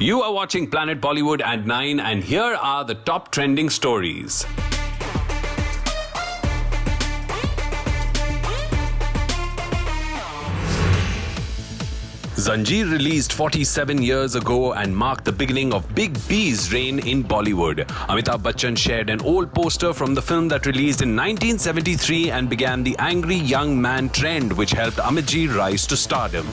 You are watching Planet Bollywood at 9 and here are the top trending stories. Zanjeer released 47 years ago and marked the beginning of Big B's reign in Bollywood. Amitabh Bachchan shared an old poster from the film that released in 1973 and began the angry young man trend which helped Amit Ji rise to stardom.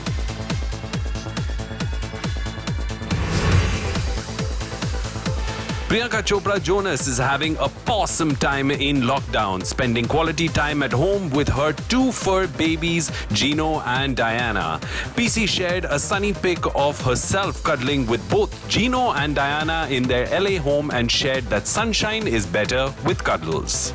Priyanka Chopra Jonas is having a awesome time in lockdown, spending quality time at home with her two fur babies, Gino and Diana. PC shared a sunny pic of herself cuddling with both Gino and Diana in their LA home and shared that sunshine is better with cuddles.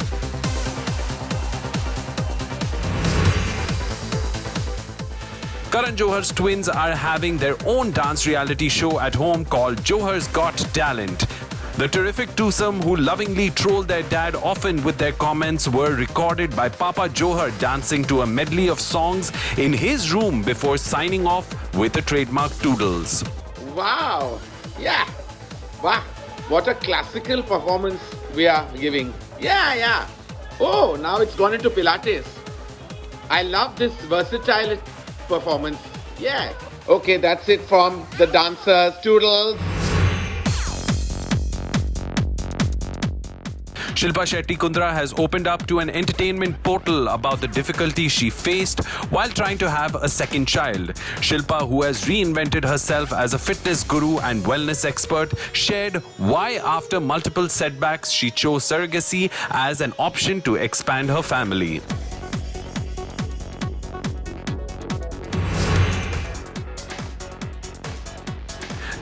Karan Johar's twins are having their own dance reality show at home called Johar's Got Talent. The terrific twosome who lovingly trolled their dad often with their comments were recorded by Papa Johar dancing to a medley of songs in his room before signing off with the trademark toodles. Wow! Yeah! Wow! What a classical performance we are giving. Yeah! Oh, now it's gone into Pilates. I love this versatile performance. Yeah! Okay, that's it from the dancers. Toodles! Shilpa Shetty-Kundra has opened up to an entertainment portal about the difficulties she faced while trying to have a second child. Shilpa, who has reinvented herself as a fitness guru and wellness expert, shared why after multiple setbacks she chose surrogacy as an option to expand her family.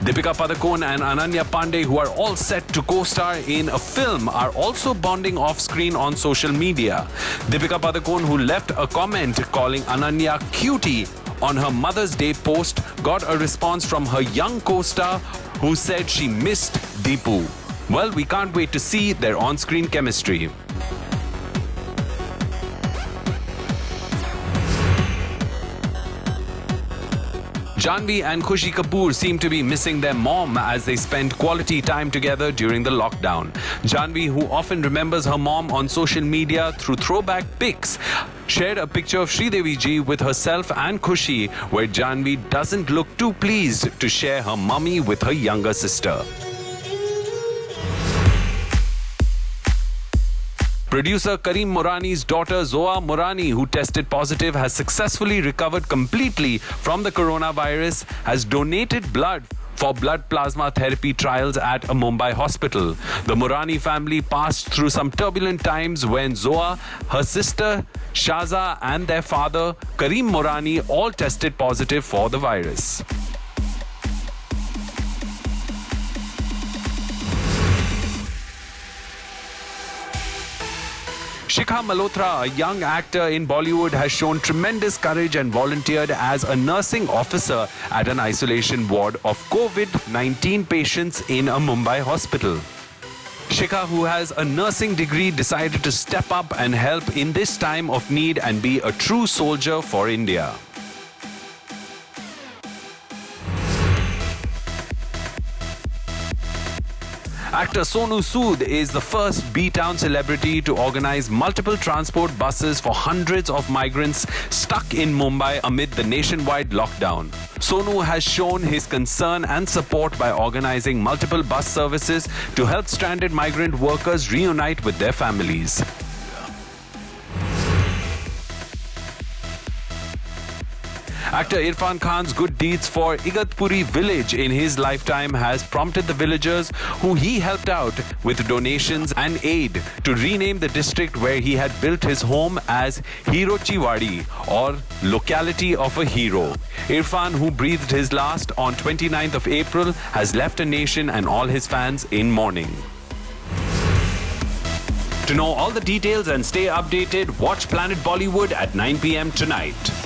Deepika Padukone and Ananya Panday, who are all set to co-star in a film, are also bonding off-screen on social media. Deepika Padukone, who left a comment calling Ananya cutie on her Mother's Day post, got a response from her young co-star who said she missed Deepu. Well, we can't wait to see their on-screen chemistry. Janhvi and Khushi Kapoor seem to be missing their mom as they spend quality time together during the lockdown. Janhvi, who often remembers her mom on social media through throwback pics, shared a picture of Sridevi Ji with herself and Khushi, where Janhvi doesn't look too pleased to share her mummy with her younger sister. Producer Kareem Morani's daughter Zoa Morani, who tested positive, has successfully recovered completely from the coronavirus, has donated blood for blood plasma therapy trials at a Mumbai hospital. The Morani family passed through some turbulent times when Zoa, her sister Shaza and their father Kareem Morani all tested positive for the virus. Shikha Malhotra, a young actor in Bollywood, has shown tremendous courage and volunteered as a nursing officer at an isolation ward of COVID-19 patients in a Mumbai hospital. Shikha, who has a nursing degree, decided to step up and help in this time of need and be a true soldier for India. Actor Sonu Sood is the first B-Town celebrity to organize multiple transport buses for hundreds of migrants stuck in Mumbai amid the nationwide lockdown. Sonu has shown his concern and support by organizing multiple bus services to help stranded migrant workers reunite with their families. Actor Irfan Khan's good deeds for Igatpuri village in his lifetime has prompted the villagers who he helped out with donations and aid to rename the district where he had built his home as Hirochiwadi, or locality of a hero. Irfan, who breathed his last on 29th of April, has left a nation and all his fans in mourning. To know all the details and stay updated, watch Planet Bollywood at 9 p.m. tonight.